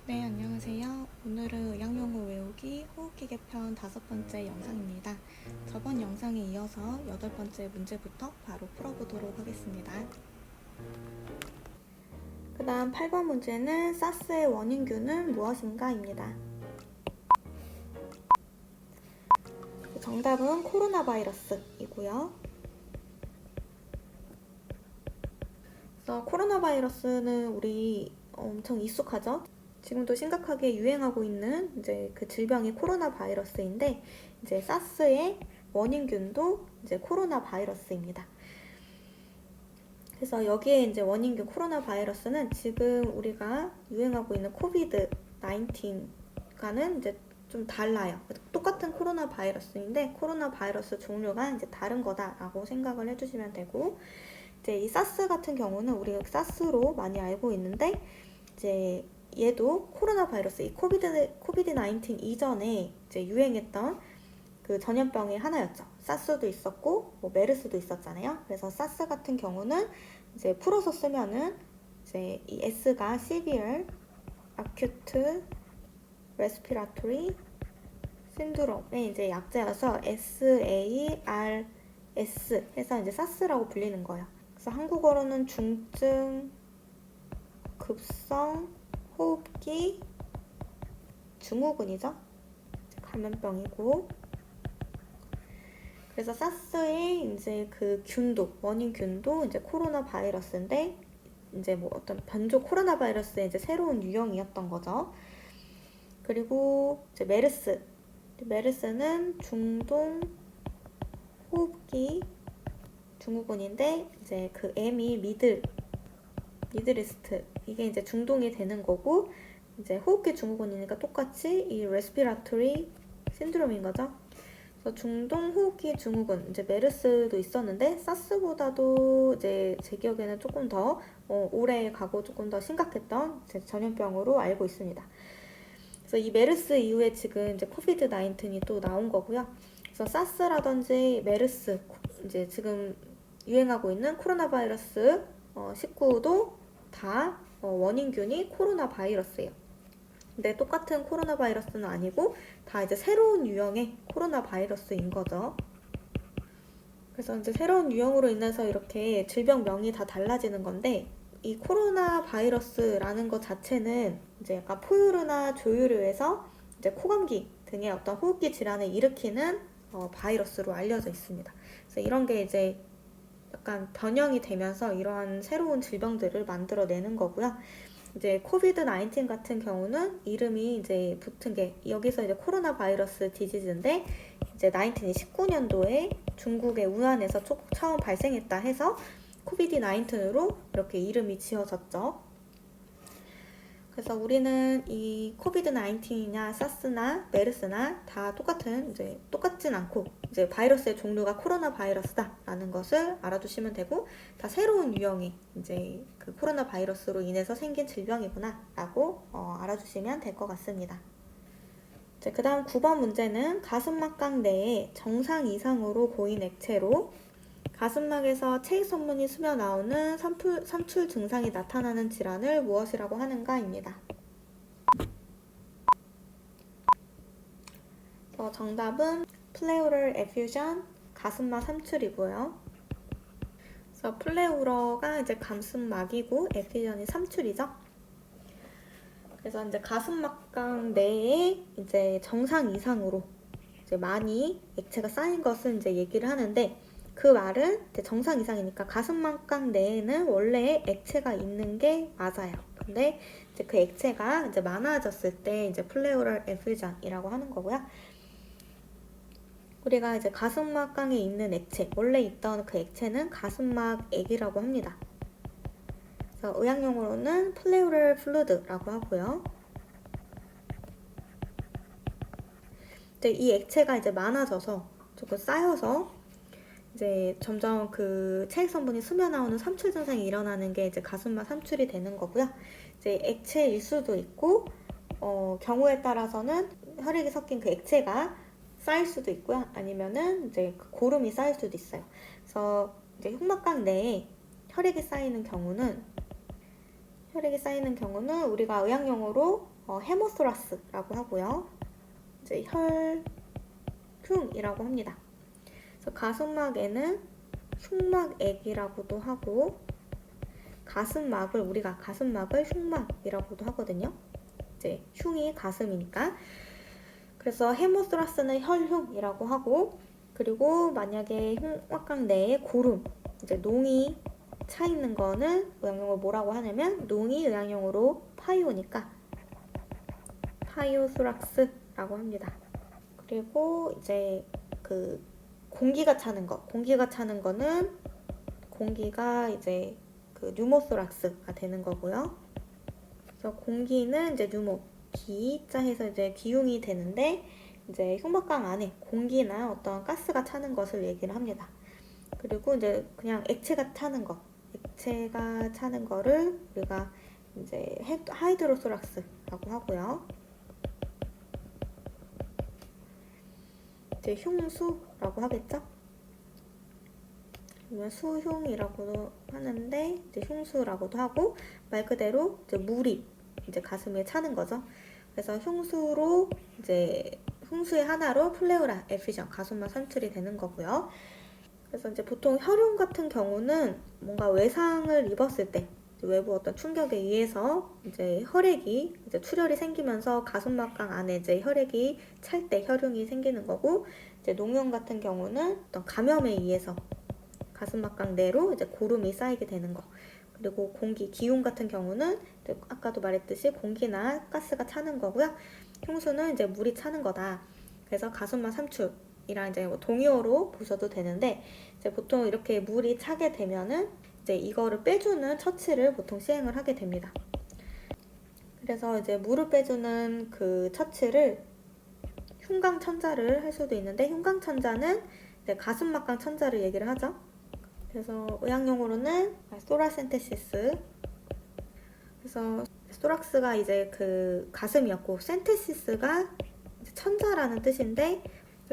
네, 안녕하세요. 오늘은 의학용어 외우기 호흡기 개편 5번째 영상입니다. 저번 영상에 이어서 8번째 문제부터 바로 풀어보도록 하겠습니다. 그 다음 8번 문제는 사스의 원인균은 무엇인가? 입니다. 정답은 코로나 바이러스이고요. 그래서 코로나 바이러스는 우리 엄청 익숙하죠? 지금도 심각하게 유행하고 있는 이제 그 질병이 코로나 바이러스인데, 이제 사스의 원인균도 이제 코로나 바이러스입니다. 그래서 여기에 이제 원인균 코로나 바이러스는 지금 우리가 유행하고 있는 코비드 19과는 이제 좀 달라요. 똑같은 코로나 바이러스인데 코로나 바이러스 종류가 이제 다른 거다라고 생각을 해주시면 되고, 이제 이 사스 같은 경우는 우리가 사스로 많이 알고 있는데, 이제 얘도 코로나 바이러스, 이 코비드 19 이전에 이제 유행했던 그 전염병의 하나였죠. 사스도 있었고 뭐 메르스도 있었잖아요. 그래서 사스 같은 경우는 이제 풀어서 쓰면은 이제 이 S가 severe acute respiratory syndrome의 이제 약자여서 SARS 해서 이제 사스라고 불리는 거예요. 그래서 한국어로는 중증 급성 호흡기 증후군이죠. 감염병이고, 그래서 사스의 이제 그 균도, 원인균도 이제 코로나 바이러스인데, 이제 뭐 어떤 변종 코로나 바이러스의 이제 새로운 유형이었던 거죠. 그리고 이제 메르스는 중동 호흡기 증후군인데, 이제 그 M이 미들리스트, 이게 이제 중동이 되는 거고, 이제 호흡기 증후군이니까 똑같이 이 레스피라토리 신드롬인 거죠. 그래서 중동 호흡기 증후군, 이제 메르스도 있었는데 사스보다도 이제 제 기억에는 조금 더 오래 가고 조금 더 심각했던 전염병으로 알고 있습니다. 그래서 이 메르스 이후에 지금 이제 코비드 19이 또 나온 거고요. 그래서 사스라든지 메르스, 이제 지금 유행하고 있는 코로나 바이러스 19도 다 원인균이 코로나 바이러스예요. 근데 똑같은 코로나 바이러스는 아니고 다 이제 새로운 유형의 코로나 바이러스인 거죠. 그래서 이제 새로운 유형으로 인해서 이렇게 질병명이 다 달라지는 건데, 이 코로나 바이러스라는 것 자체는 이제 약간 포유류나 조류류에서 이제 코감기 등의 어떤 호흡기 질환을 일으키는 바이러스로 알려져 있습니다. 그래서 이런 게 이제 약간 변형이 되면서 이러한 새로운 질병들을 만들어내는 거고요. 이제 코비드 19 같은 경우는 이름이 이제 붙은 게 여기서 이제 코로나 바이러스 디지즈인데, 이제 19이 19년도에 중국의 우한에서 처음 발생했다 해서 코비드 19으로 이렇게 이름이 지어졌죠. 그래서 우리는 이 코비드 19이냐 사스나 메르스나 다 똑같진 않고 이제 바이러스의 종류가 코로나 바이러스다라는 것을 알아두시면 되고, 다 새로운 유형의 이제 그 코로나 바이러스로 인해서 생긴 질병이구나라고 알아두시면 될 것 같습니다. 그 다음 9번 문제는 가슴막강 내에 정상 이상으로 고인 액체로 가슴막에서 체액선분이 스며 나오는 삼출 증상이 나타나는 질환을 무엇이라고 하는가입니다. 정답은 pleural effusion, 가슴막 삼출이고요. 그래서 플레우러가 이제 가슴막이고 effusion이 삼출이죠. 그래서 이제 가슴막강 내에 이제 정상 이상으로 이제 많이 액체가 쌓인 것을 이제 얘기를 하는데, 그 말은 이제 정상 이상이니까 가슴막강 내에는 원래 액체가 있는 게 맞아요. 근데 이제 그 액체가 이제 많아졌을 때 이제 플레오럴 에퓨전이라고 하는 거고요. 우리가 이제 가슴막강에 있는 액체, 원래 있던 그 액체는 가슴막액이라고 합니다. 그래서 의학용어로는 플레오럴 플루드라고 하고요. 이제 이 액체가 이제 많아져서 조금 쌓여서 이제 점점 그 체액 성분이 스며 나오는 삼출 증상이 일어나는 게 이제 가슴막 삼출이 되는 거고요. 이제 액체일 수도 있고, 경우에 따라서는 혈액이 섞인 그 액체가 쌓일 수도 있고요. 아니면은 이제 그 고름이 쌓일 수도 있어요. 그래서 이제 흉막강 내에 혈액이 쌓이는 경우는 우리가 의학용어로 헤모소라스라고 하고요. 이제 혈흉이라고 합니다. 그래서 가슴막에는 흉막액이라고도 하고 우리가 가슴막을 흉막이라고도 하거든요. 이제 흉이 가슴이니까. 그래서 헤모소라스는 혈흉이라고 하고, 그리고 만약에 흉막강 내에 고름, 이제 농이 차 있는 거는 의학용어로 뭐라고 하냐면 농이 의학용어로 파이오니까 파이오소락스라고 합니다. 그리고 이제 그 공기가 차는 거는 공기가 이제 그 뉴모소락스가 되는 거고요. 그래서 공기는 이제 뉴모, 기자 해서 이제 기흉이 되는데 이제 흉막강 안에 공기나 어떤 가스가 차는 것을 얘기를 합니다. 그리고 이제 그냥 액체가 차는 거를 우리가 이제 하이드로소락스라고 하고요. 이제 흉수라고 하겠죠? 그러면 수흉이라고도 하는데 이제 흉수라고도 하고, 말 그대로 이제 물이 이제 가슴에 차는 거죠. 그래서 흉수의 하나로 플레우라 에피션, 가슴막 산출이 되는 거고요. 그래서 이제 보통 혈흉 같은 경우는 뭔가 외상을 입었을 때 외부 어떤 충격에 의해서 이제 혈액이 이제 출혈이 생기면서 가슴막강 안에 이제 혈액이 찰 때 혈흉이 생기는 거고, 이제 농염 같은 경우는 어떤 감염에 의해서 가슴막강 내로 이제 고름이 쌓이게 되는 거. 그리고 기흉 같은 경우는 아까도 말했듯이 공기나 가스가 차는 거고요. 흉수는 이제 물이 차는 거다. 그래서 가슴막 삼출이랑 이제 동의어로 보셔도 되는데, 이제 보통 이렇게 물이 차게 되면은 이제 이거를 빼주는 처치를 보통 시행을 하게 됩니다. 그래서 이제 물을 빼주는 그 처치를 흉강천자를 할 수도 있는데, 흉강천자는 이제 가슴막강 천자를 얘기를 하죠. 그래서 의학용어로는 소라센테시스. 그래서 소락스가 이제 그 가슴이었고, 센테시스가 천자라는 뜻인데,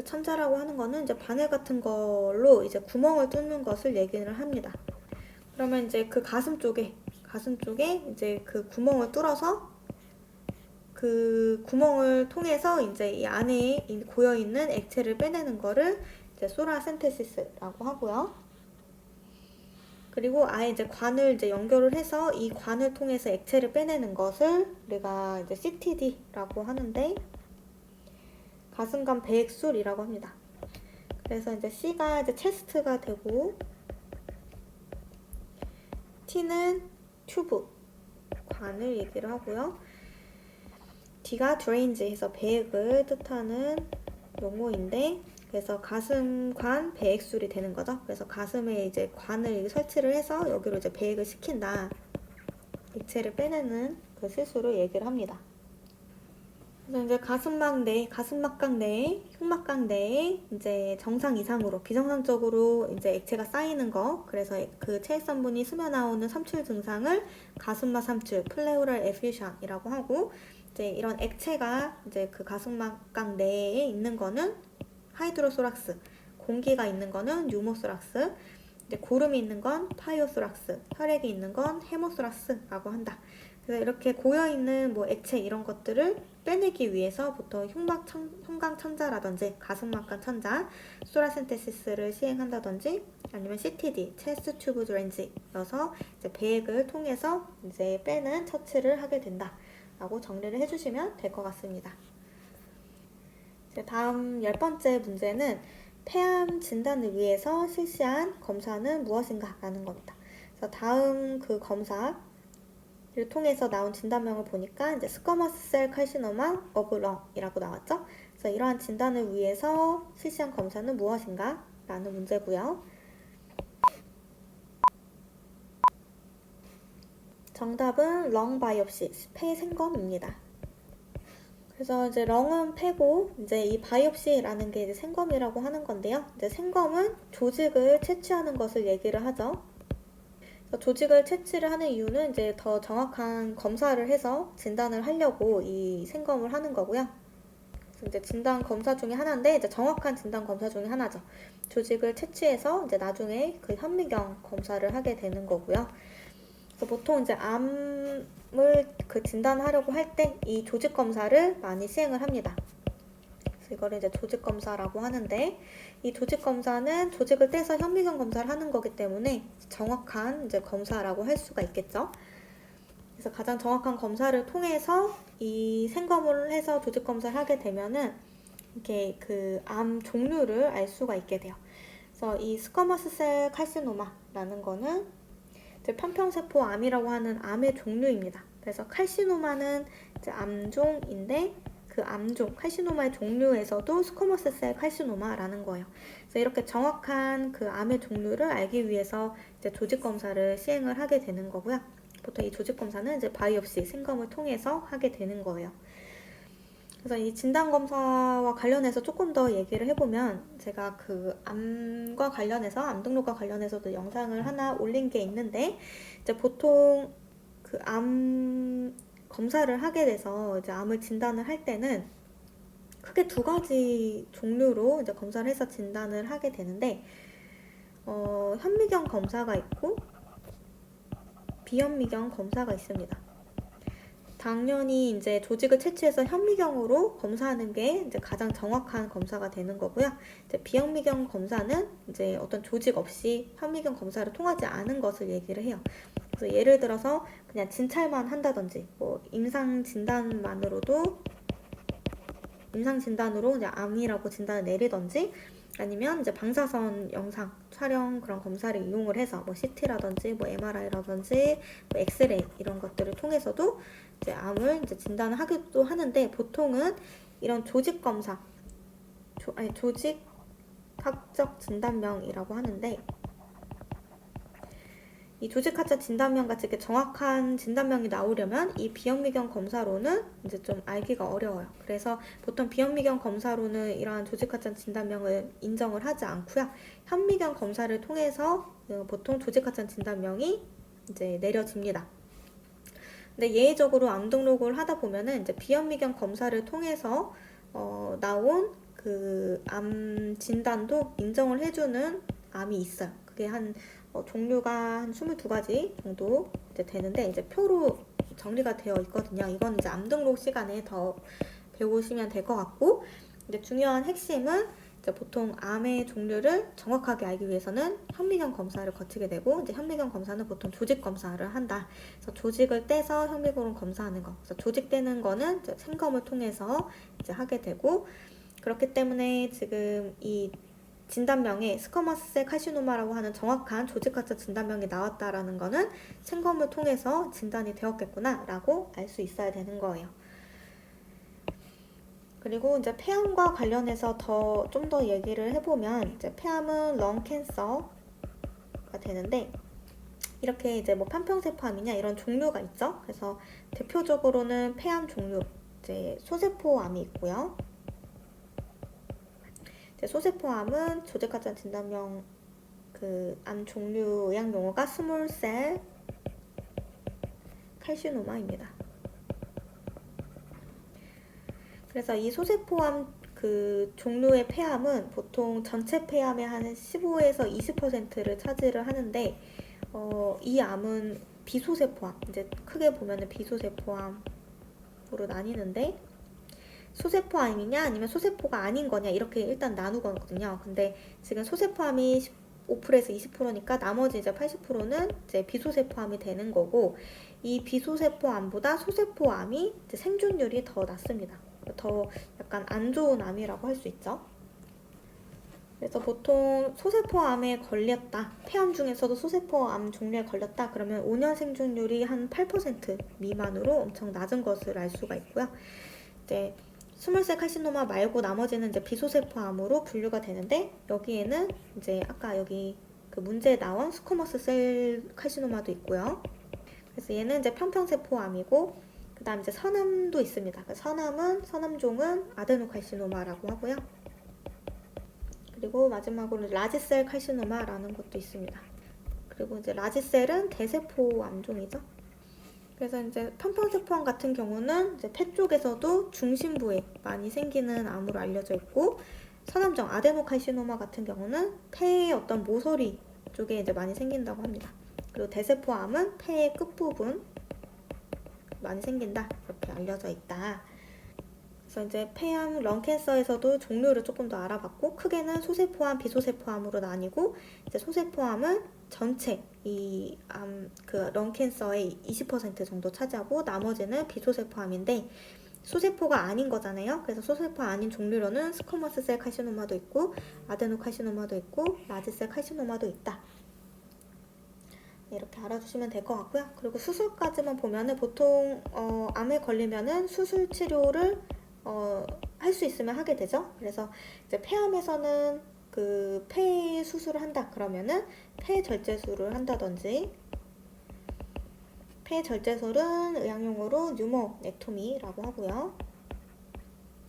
천자라고 하는 거는 이제 바늘 같은 걸로 이제 구멍을 뚫는 것을 얘기를 합니다. 그러면 이제 그 가슴 쪽에 이제 그 구멍을 뚫어서 그 구멍을 통해서 이제 이 안에 고여 있는 액체를 빼내는 거를 이제 소라센테시스라고 하고요. 그리고 아예 이제 관을 이제 연결을 해서 이 관을 통해서 액체를 빼내는 것을 우리가 이제 CTD라고 하는데, 가슴관 배액술이라고 합니다. 그래서 이제 C가 이제 체스트가 되고, T는 튜브, 관을 얘기를 하고요. D가 드레인지 해서 배액을 뜻하는 용어인데, 그래서 가슴관 배액술이 되는 거죠. 그래서 가슴에 이제 관을 설치를 해서 여기로 이제 배액을 시킨다. 액체를 빼내는 그 실수를 얘기를 합니다. 그래서 이제 가슴막강 내에, 흉막강 내에 이제 정상 이상으로, 비정상적으로 이제 액체가 쌓이는 거, 그래서 그 체액산분이 스며나오는 삼출 증상을 가슴막 삼출, 플레우럴 에퓨션이라고 하고, 이제 이런 액체가 이제 그 가슴막강 내에 있는 거는 하이드로소락스, 공기가 있는 거는 뉴모소락스, 이제 고름이 있는 건 파이오소락스, 혈액이 있는 건 헤모소락스라고 한다. 그래서 이렇게 고여있는 뭐 액체 이런 것들을 빼내기 위해서 보통 흉강 천자라든지 가슴막강 천자, 소라센테시스를 시행한다든지, 아니면 CTD, 체스트 튜브 드레인지여서 이제 배액을 통해서 이제 빼는 처치를 하게 된다라고 정리를 해주시면 될 것 같습니다. 이제 다음 10번째 문제는 폐암 진단을 위해서 실시한 검사는 무엇인가 라는 겁니다. 그래서 다음 그 검사를 통해서 나온 진단명을 보니까 이제 스쿼머스 셀 칼시노마 오브 렁이라고 나왔죠. 그래서 이러한 진단을 위해서 실시한 검사는 무엇인가 라는 문제고요. 정답은 렁 바이옵시, 폐 생검입니다. 그래서 이제 렁은 폐고, 이제 이 바이옵시라는 게 이제 생검이라고 하는 건데요. 이제 생검은 조직을 채취하는 것을 얘기를 하죠. 그래서 조직을 채취를 하는 이유는 이제 더 정확한 검사를 해서 진단을 하려고 이 생검을 하는 거고요. 그래서 이제 진단 검사 중에 하나인데, 이제 정확한 진단 검사 중에 하나죠. 조직을 채취해서 이제 나중에 그 현미경 검사를 하게 되는 거고요. 보통 이제 암을 진단하려고 할 때 이 조직 검사를 많이 시행을 합니다. 그래서 이거를 이제 조직 검사라고 하는데, 이 조직 검사는 조직을 떼서 현미경 검사를 하는 거기 때문에 정확한 이제 검사라고 할 수가 있겠죠. 그래서 가장 정확한 검사를 통해서 이 생검을 해서 조직 검사를 하게 되면은 이렇게 그 암 종류를 알 수가 있게 돼요. 그래서 이 스쿼머스 셀 칼시노마라는 거는 이제 편평세포 암이라고 하는 암의 종류입니다. 그래서 칼시노마는 이제 암종인데 그 암종, 칼시노마의 종류에서도 스쿼머스 셀 칼시노마라는 거예요. 그래서 이렇게 정확한 그 암의 종류를 알기 위해서 이제 조직 검사를 시행을 하게 되는 거고요. 보통 이 조직 검사는 이제 바이옵시, 생검을 통해서 하게 되는 거예요. 그래서 이 진단 검사와 관련해서 조금 더 얘기를 해보면, 제가 그 암과 관련해서, 암 등록과 관련해서도 영상을 하나 올린 게 있는데, 이제 보통 그 암 검사를 하게 돼서 이제 암을 진단을 할 때는 크게 두 가지 종류로 이제 검사를 해서 진단을 하게 되는데, 현미경 검사가 있고 비현미경 검사가 있습니다. 당연히 이제 조직을 채취해서 현미경으로 검사하는 게 이제 가장 정확한 검사가 되는 거고요. 이제 비현미경 검사는 이제 어떤 조직 없이 현미경 검사를 통하지 않은 것을 얘기를 해요. 그래서 예를 들어서 그냥 진찰만 한다든지, 뭐 임상 진단으로 이제 암이라고 진단을 내리던지, 아니면 이제 방사선 영상 촬영 그런 검사를 이용을 해서 뭐 CT라든지 뭐 MRI라든지 뭐 엑스레이 이런 것들을 통해서도 이제 암을 이제 진단을 하기도 하는데, 보통은 이런 조직 검사, 조직학적 진단명이라고 하는데, 이 조직학적 진단명 같이 이렇게 정확한 진단명이 나오려면 이 비현미경 검사로는 이제 좀 알기가 어려워요. 그래서 보통 비현미경 검사로는 이러한 조직학적 진단명을 인정을 하지 않고요. 현미경 검사를 통해서 보통 조직학적 진단명이 이제 내려집니다. 근데 예외적으로 암 등록을 하다 보면은 이제 비현미경 검사를 통해서 나온 그 암 진단도 인정을 해주는 암이 있어요. 그게 종류가 한 22가지 정도 이제 되는데, 이제 표로 정리가 되어 있거든요. 이건 이제 암 등록 시간에 더 배우시면 될 것 같고, 이제 중요한 핵심은 이제 보통 암의 종류를 정확하게 알기 위해서는 현미경 검사를 거치게 되고, 이제 현미경 검사는 보통 조직 검사를 한다. 그래서 조직을 떼서 현미경으로 검사하는 거. 그래서 조직 떼는 거는 이제 생검을 통해서 이제 하게 되고, 그렇기 때문에 지금 이 진단명에 스쿼머스 셀 칼시노마라고 하는 정확한 조직학적 진단명이 나왔다라는 거는 생검을 통해서 진단이 되었겠구나 라고 알 수 있어야 되는 거예요. 그리고 이제 폐암과 관련해서 좀 더 얘기를 해보면, 이제 폐암은 렁 캔서가 되는데, 이렇게 이제 뭐 편평세포암이냐 이런 종류가 있죠. 그래서 대표적으로는 폐암 종류, 이제 소세포암이 있고요. 소세포암은 조직학적 진단명 그 암 종류 의학 용어가 스몰 셀 칼시노마입니다. 그래서 이 소세포암 그 종류의 폐암은 보통 전체 폐암의 한 15에서 20%를 차지를 하는데, 이 암은 비소세포암, 이제 크게 보면은 비소세포암으로 나뉘는데, 소세포암이냐 아니면 소세포가 아닌 거냐 이렇게 일단 나누거든요. 근데 지금 소세포암이 5%에서 20%니까 나머지 이제 80%는 이제 비소세포암이 되는 거고, 이 비소세포암보다 소세포암이 이제 생존율이 더 낮습니다. 더 약간 안 좋은 암이라고 할 수 있죠. 그래서 보통 소세포암에 걸렸다, 폐암 중에서도 소세포암 종류에 걸렸다 그러면 5년 생존율이 한 8% 미만으로 엄청 낮은 것을 알 수가 있고요. 이제 스몰셀 칼시노마 말고 나머지는 이제 비소세포암으로 분류가 되는데, 여기에는 이제 아까 여기 그 문제에 나온 스쿼머스 셀 칼시노마도 있고요. 그래서 얘는 이제 편평세포암이고, 그 다음 이제 선암도 있습니다. 그 선암종은 아데노칼시노마라고 하고요. 그리고 마지막으로 라지셀 칼시노마라는 것도 있습니다. 그리고 이제 라지셀은 대세포 암종이죠. 그래서 이제 편평세포암 같은 경우는 이제 폐 쪽에서도 중심부에 많이 생기는 암으로 알려져 있고, 선암종 아데노칼시노마 같은 경우는 폐의 어떤 모서리 쪽에 이제 많이 생긴다고 합니다. 그리고 대세포암은 폐의 끝부분 많이 생긴다. 이렇게 알려져 있다. 그래서 이제 폐암 런캔서에서도 종류를 조금 더 알아봤고, 크게는 소세포암, 비소세포암으로 나뉘고, 이제 소세포암은 전체 그 런캔서의 20% 정도 차지하고, 나머지는 비소세포암인데, 소세포가 아닌 거잖아요. 그래서 소세포 아닌 종류로는 스쿼머스 셀 카시노마도 있고, 아데노카시노마도 있고, 라지셀 카시노마도 있다. 이렇게 알아주시면 될 것 같고요. 그리고 수술까지만 보면은 보통 암에 걸리면은 수술 치료를 할 수 있으면 하게 되죠. 그래서 이제 폐암에서는 그 폐 수술을 한다 그러면은 폐 절제술을 한다든지, 폐 절제술은 의학용어로 뉴모넥토미라고 하고요.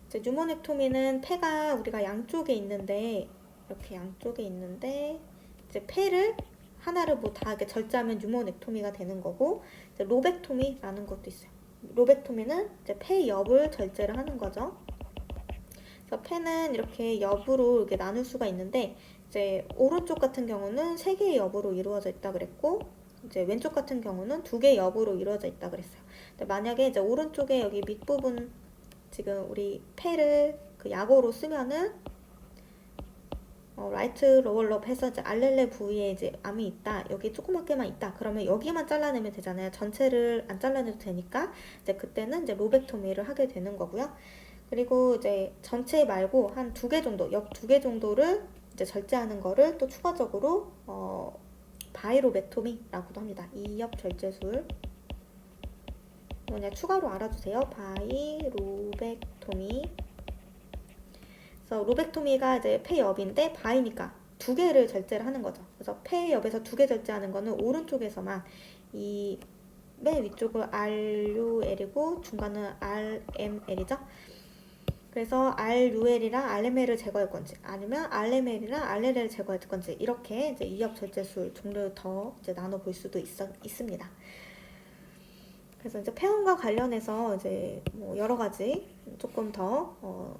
이제 뉴모넥토미는 폐가 우리가 양쪽에 있는데, 이렇게 양쪽에 있는데 이제 폐를 하나를 뭐 다 이렇게 절제하면 뉴모넥토미가 되는 거고, 이제 로벡토미라는 것도 있어요. 로벡토미는 이제 폐 옆을 절제를 하는 거죠. 그래서 폐는 이렇게 옆으로 이렇게 나눌 수가 있는데, 이제 오른쪽 같은 경우는 3개의 옆으로 이루어져 있다 그랬고, 이제 왼쪽 같은 경우는 2개의 옆으로 이루어져 있다 그랬어요. 근데 만약에 이제 오른쪽에 여기 밑부분, 지금 우리 폐를 그 약어로 쓰면은 라이트 로월 럽 해서 이제 알렐레 부위에 이제 암이 있다, 여기 조그맣게만 있다 그러면 여기만 잘라내면 되잖아요. 전체를 안 잘라내도 되니까 이제 그때는 이제 로벡토미를 하게 되는 거고요. 그리고 이제 전체 말고 한 2개 정도, 옆 2개 정도를 이제 절제하는 거를 또 추가적으로 바이로벡토미라고도 합니다. 이옆 절제술 뭐냐 추가로 알아주세요. 바이로벡토미. 그래서 로벡토미가 이제 폐엽인데 바이니까 2개를 절제를 하는 거죠. 그래서 폐엽에서 2개 절제하는 거는 오른쪽에서만, 이 맨 위쪽은 RUL이고 중간은 RML이죠. 그래서 RUL이랑 RML을 제거할 건지, 아니면 RML이랑 RLL을 제거할 건지, 이렇게 이제 이엽 절제술 종류를 더 이제 나눠 볼 수도 있습니다. 그래서 이제 폐암과 관련해서 이제 뭐 여러 가지 조금 더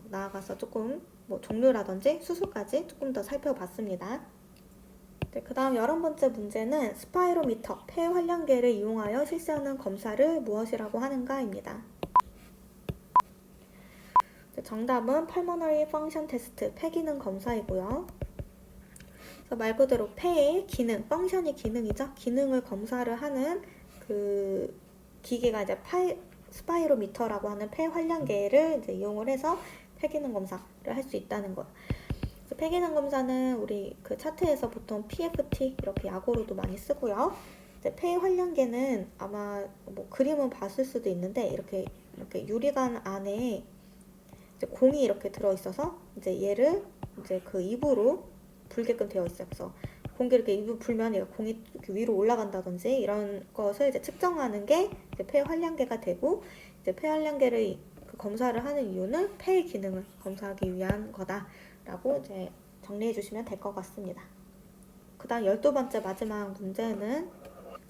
나아가서 조금 뭐 종류라든지 수술까지 조금 더 살펴봤습니다. 네, 그 다음 11번째 문제는 스파이로미터, 폐 활량계를 이용하여 실시하는 검사를 무엇이라고 하는가입니다. 정답은 Pulmonary Function Test, 폐 기능 검사이고요. 그래서 말 그대로 폐의 기능, 펑션이 기능이죠. 기능을 검사를 하는 그 기계가 이제 스파이로미터라고 하는 폐 활량계를 이제 이용을 해서 폐 기능 검사를 할 수 있다는 거예요. 폐 기능 검사는 우리 그 차트에서 보통 PFT 이렇게 약어로도 많이 쓰고요. 이제 폐 활량계는 아마 뭐 그림은 봤을 수도 있는데, 이렇게 유리관 안에 이제 공이 이렇게 들어 있어서 이제 얘를 이제 그 입으로 불게끔 되어 있어요. 그래서 공기 이렇게 입을 불면 얘가 공이 이렇게 위로 올라간다든지 이런 것을 이제 측정하는 게 이제 폐 활량계가 되고, 이제 폐 활량계를 그 검사를 하는 이유는 폐의 기능을 검사하기 위한 거다라고 이제 정리해 주시면 될 것 같습니다. 그 다음 12번째 마지막 문제는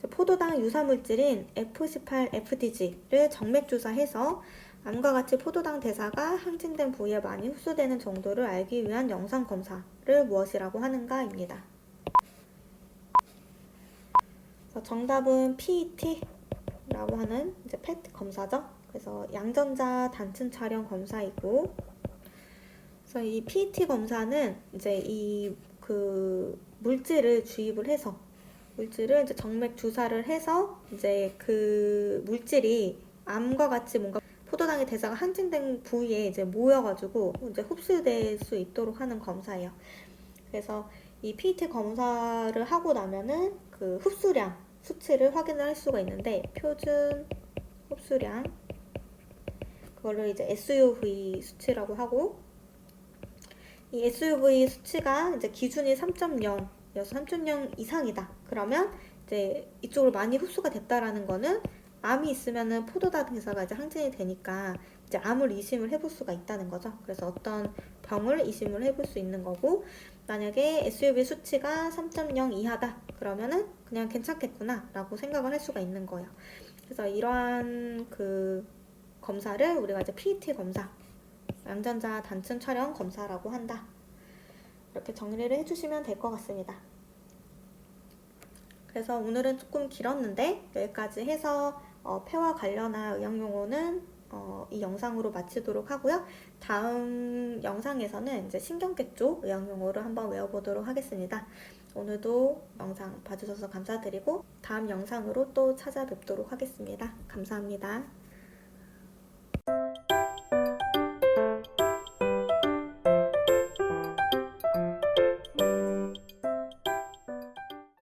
포도당 유사물질인 F18FDG를 정맥 주사해서 암과 같이 포도당 대사가 항진된 부위에 많이 흡수되는 정도를 알기 위한 영상 검사를 무엇이라고 하는가입니다. 정답은 PET라고 하는 이제 PET 검사죠. 그래서 양전자 단층 촬영 검사이고, 그래서 이 PET 검사는 이제 이 그 물질을 주입을 해서, 물질을 이제 정맥 주사를 해서 이제 그 물질이 암과 같이 뭔가 포도당의 대사가 항진된 부위에 이제 모여가지고 이제 흡수될 수 있도록 하는 검사예요. 그래서 이 PET 검사를 하고 나면은 그 흡수량 수치를 확인을 할 수가 있는데, 표준 흡수량, 그거를 이제 SUV 수치라고 하고, 이 SUV 수치가 이제 기준이 3.0여서 3.0 이상이다 그러면 이제 이쪽으로 많이 흡수가 됐다라는 거는 암이 있으면은 포도당 대사가 이제 항진이 되니까 이제 암을 의심을 해볼 수가 있다는 거죠. 그래서 어떤 병을 의심을 해볼 수 있는 거고, 만약에 SUV 수치가 3.0 이하다 그러면은 그냥 괜찮겠구나 라고 생각을 할 수가 있는 거예요. 그래서 이러한 그 검사를 우리가 이제 PET 검사, 양전자 단층 촬영 검사라고 한다. 이렇게 정리를 해주시면 될 것 같습니다. 그래서 오늘은 조금 길었는데 여기까지 해서 폐와 관련한 의학용어는 이 영상으로 마치도록 하고요. 다음 영상에서는 이제 신경계 쪽 의학용어를 한번 외워보도록 하겠습니다. 오늘도 영상 봐주셔서 감사드리고 다음 영상으로 또 찾아뵙도록 하겠습니다. 감사합니다.